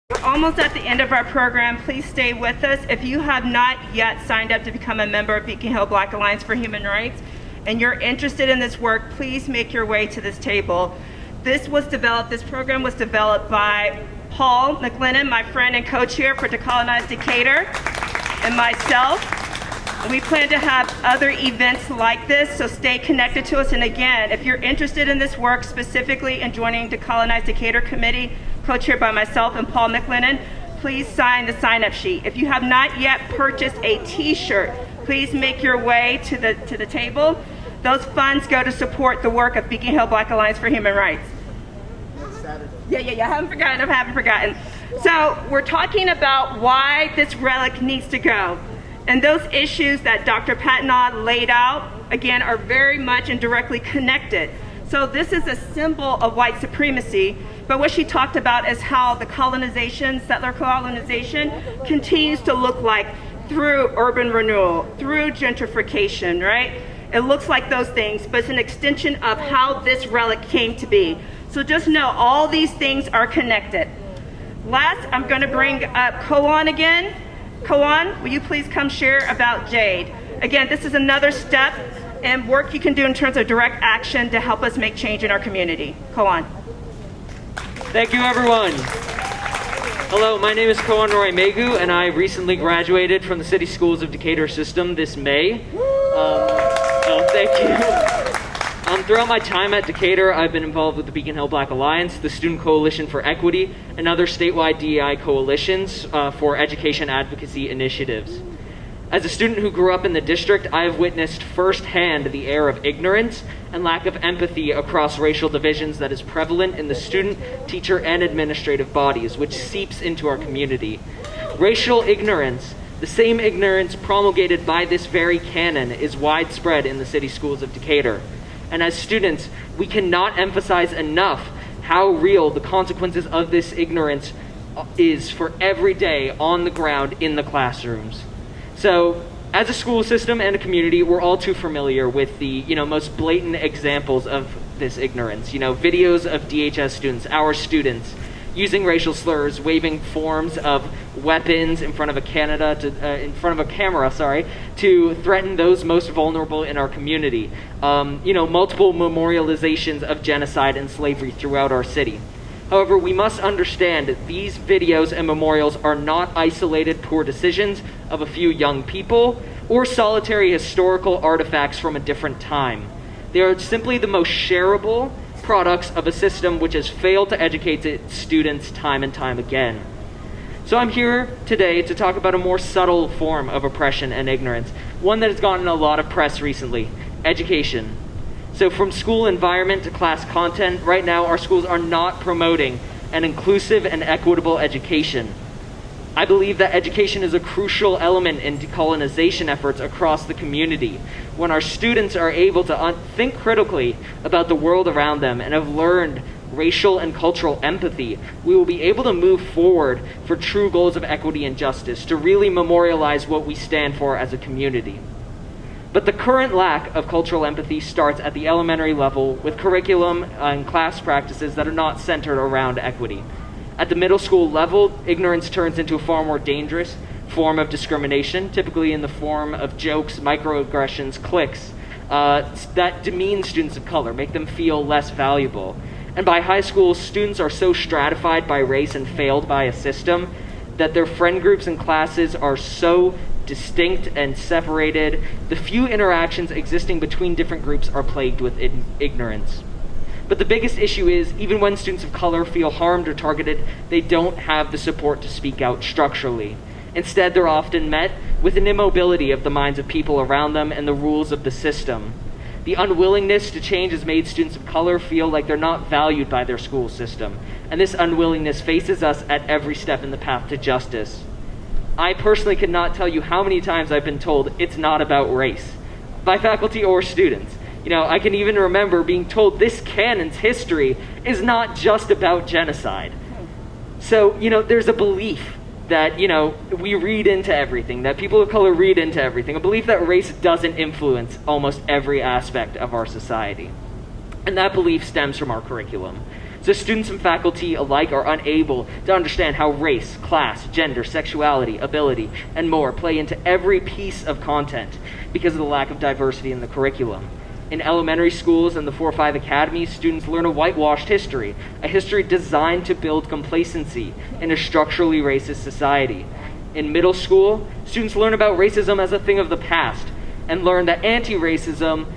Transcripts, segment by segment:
We're almost at the end of our program. Please stay with us. If you have not yet signed up to become a member of Beacon Hill Black Alliance for Human Rights and you're interested in this work, please make your way to this table. This program was developed by Paul McLennan, my friend and co-chair for Decolonize Decatur, and myself. We plan to have other events like this, so stay connected to us. And again, if you're interested in this work, specifically in joining Decolonize Decatur Committee, co-chaired by myself and Paul McLennan, please sign the sign-up sheet. If you have not yet purchased a t-shirt, please make your way to the table. Those funds go to support the work of Beacon Hill Black Alliance for Human Rights. Saturday. Yeah, I haven't forgotten. So we're talking about why this relic needs to go. And those issues that Dr. Patnaud laid out, again, are very much and directly connected. So this is a symbol of white supremacy, but what she talked about is how the settler colonization, continues to look like through urban renewal, through gentrification, right? It looks like those things, but it's an extension of how this relic came to be. So just know all these things are connected. Last, I'm going to bring up Koan again. Koan, will you please come share about JADE? Again, this is another step and work you can do in terms of direct action to help us make change in our community. Koan. Thank you, everyone. Hello, my name is Koan Roy-Meighoo, and I recently graduated from the City Schools of Decatur system this May. Thank you. Throughout my time at Decatur, I've been involved with the Beacon Hill Black Alliance, the Student Coalition for Equity, and other statewide DEI coalitions for education advocacy initiatives. As a student who grew up in the district, I have witnessed firsthand the air of ignorance and lack of empathy across racial divisions that is prevalent in the student, teacher, and administrative bodies, which seeps into our community. Racial ignorance, the same ignorance promulgated by this very canon, is widespread in the City Schools of Decatur. And as students, we cannot emphasize enough how real the consequences of this ignorance is for every day on the ground in the classrooms. So, as a school system and a community, we're all too familiar with the most blatant examples of this ignorance. Videos of DHS students, our students, using racial slurs, waving forms of weapons in front of a camera to threaten those most vulnerable in our community. Multiple memorializations of genocide and slavery throughout our city. However, we must understand that these videos and memorials are not isolated poor decisions of a few young people or solitary historical artifacts from a different time. They are simply the most shareable products of a system which has failed to educate its students time and time again. So I'm here today to talk about a more subtle form of oppression and ignorance, one that has gotten a lot of press recently: education. So from school environment to class content, right now our schools are not promoting an inclusive and equitable education. I believe that education is a crucial element in decolonization efforts across the community. When our students are able to think critically about the world around them and have learned racial and cultural empathy, we will be able to move forward for true goals of equity and justice, to really memorialize what we stand for as a community. But the current lack of cultural empathy starts at the elementary level with curriculum and class practices that are not centered around equity. At the middle school level, ignorance turns into a far more dangerous form of discrimination, typically in the form of jokes, microaggressions, cliques, that demean students of color, make them feel less valuable. And by high school, students are so stratified by race and failed by a system that their friend groups and classes are so distinct and separated. The few interactions existing between different groups are plagued with ignorance. But the biggest issue is, even when students of color feel harmed or targeted, they don't have the support to speak out structurally. Instead, they're often met with an immobility of the minds of people around them and the rules of the system. The unwillingness to change has made students of color feel like they're not valued by their school system, and this unwillingness faces us at every step in the path to justice. I personally cannot tell you how many times I've been told it's not about race, by faculty or students. I can even remember being told this canon's history is not just about genocide. So, there's a belief that, we read into everything, that people of color read into everything, a belief that race doesn't influence almost every aspect of our society. And that belief stems from our curriculum. So students and faculty alike are unable to understand how race, class, gender, sexuality, ability, and more play into every piece of content because of the lack of diversity in the curriculum. In elementary schools and the 4 or 5 academies, students learn a whitewashed history, a history designed to build complacency in a structurally racist society. In middle school, students learn about racism as a thing of the past and learn that anti-racism,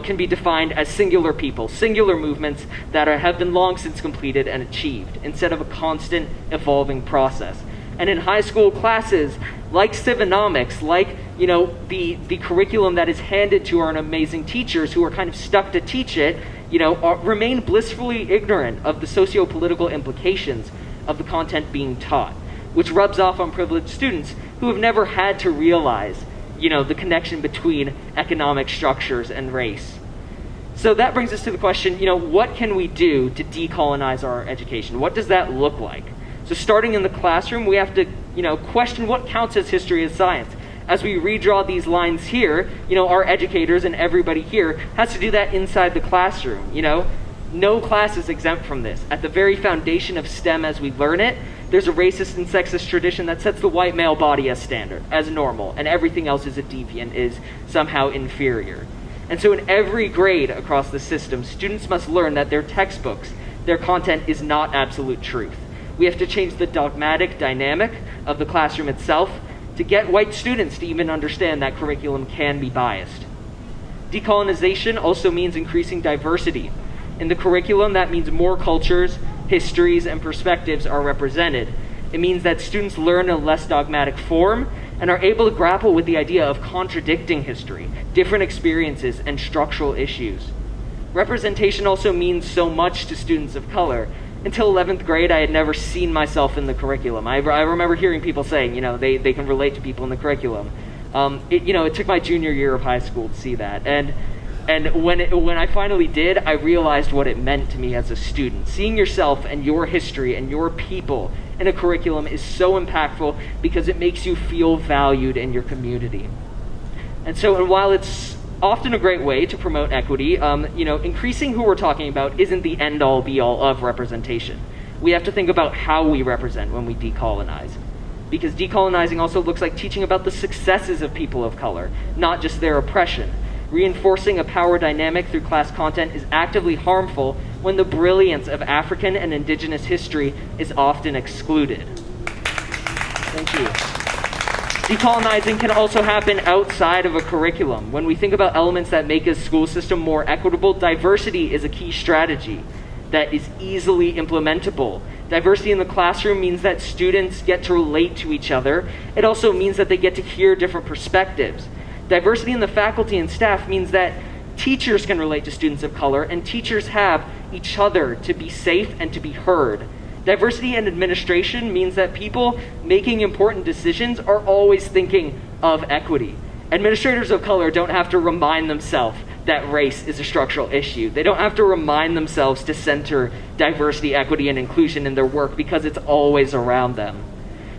can be defined as singular people, singular movements that have been long since completed and achieved, instead of a constant evolving process. And in high school classes, like Civinomics, like, the curriculum that is handed to our amazing teachers who are kind of stuck to teach it, remain blissfully ignorant of the socio-political implications of the content being taught, which rubs off on privileged students who have never had to realize, the connection between economic structures and race. So that brings us to the question, what can we do to decolonize our education? What does that look like? So starting in the classroom, we have to, question what counts as history as science. As we redraw these lines here, our educators and everybody here has to do that inside the classroom, No class is exempt from this. At the very foundation of STEM as we learn it, there's a racist and sexist tradition that sets the white male body as standard, as normal, and everything else is a deviant, is somehow inferior. And so in every grade across the system, students must learn that their textbooks, their content is not absolute truth. We have to change the dogmatic dynamic of the classroom itself to get white students to even understand that curriculum can be biased. Decolonization also means increasing diversity. In the curriculum, that means more cultures, histories, and perspectives are represented. It means that students learn in a less dogmatic form and are able to grapple with the idea of contradicting history, different experiences, and structural issues. Representation also means so much to students of color. Until 11th grade, I had never seen myself in the curriculum. I remember hearing people saying, they can relate to people in the curriculum. It took my junior year of high school to see that. And when I finally did, I realized what it meant to me as a student. Seeing yourself and your history and your people in a curriculum is so impactful because it makes you feel valued in your community. And while it's often a great way to promote equity, increasing who we're talking about isn't the end-all be-all of representation. We have to think about how we represent when we decolonize. Because decolonizing also looks like teaching about the successes of people of color, not just their oppression. Reinforcing a power dynamic through class content is actively harmful when the brilliance of African and Indigenous history is often excluded. Thank you. Decolonizing can also happen outside of a curriculum. When we think about elements that make a school system more equitable, diversity is a key strategy that is easily implementable. Diversity in the classroom means that students get to relate to each other. It also means that they get to hear different perspectives. Diversity in the faculty and staff means that teachers can relate to students of color, and teachers have each other to be safe and to be heard. Diversity in administration means that people making important decisions are always thinking of equity. Administrators of color don't have to remind themselves that race is a structural issue. They don't have to remind themselves to center diversity, equity, and inclusion in their work because it's always around them.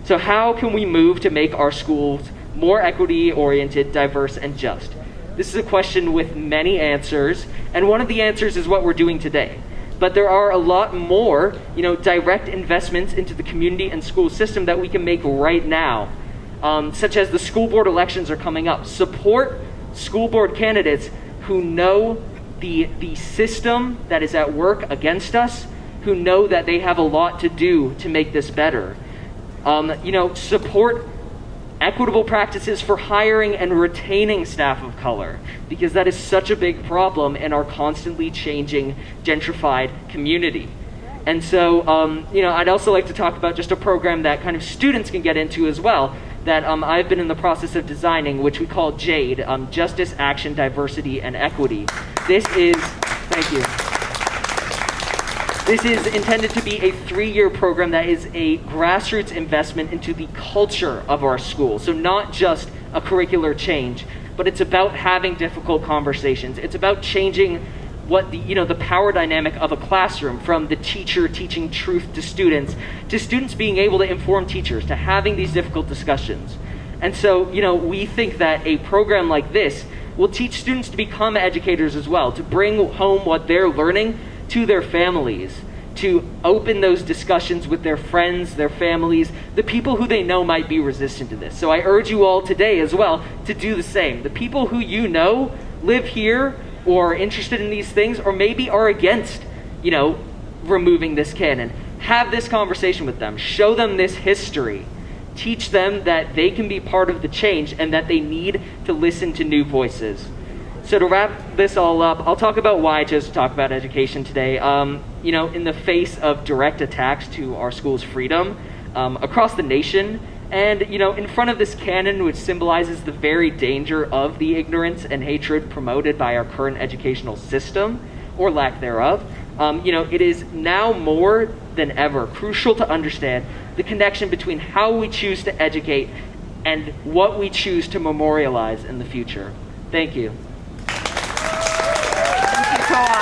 So how can we move to make our schools more equity-oriented, diverse, and just? This is a question with many answers, and one of the answers is what we're doing today. But there are a lot more, direct investments into the community and school system that we can make right now, such as the school board elections are coming up. Support school board candidates who know the system that is at work against us, who know that they have a lot to do to make this better. Support equitable practices for hiring and retaining staff of color, because that is such a big problem in our constantly changing, gentrified community. And so, I'd also like to talk about just a program that kind of students can get into as well, that I've been in the process of designing, which we call JADE, Justice, Action, Diversity, and Equity. Thank you. This is intended to be a 3-year program that is a grassroots investment into the culture of our school. So not just a curricular change, but it's about having difficult conversations. It's about changing what the power dynamic of a classroom, from the teacher teaching truth to students being able to inform teachers, to having these difficult discussions. And so, we think that a program like this will teach students to become educators as well, to bring home what they're learning to their families, to open those discussions with their friends, their families, the people who they know might be resistant to this. So I urge you all today as well to do the same. The people who you know live here or are interested in these things, or maybe are against, removing this canon, have this conversation with them. Show them this history. Teach them that they can be part of the change and that they need to listen to new voices. So to wrap this all up, I'll talk about why I chose to talk about education today. In the face of direct attacks to our school's freedom across the nation, and in front of this canon, which symbolizes the very danger of the ignorance and hatred promoted by our current educational system, or lack thereof, it is now more than ever crucial to understand the connection between how we choose to educate and what we choose to memorialize in the future. Thank you. Thank you, Koan.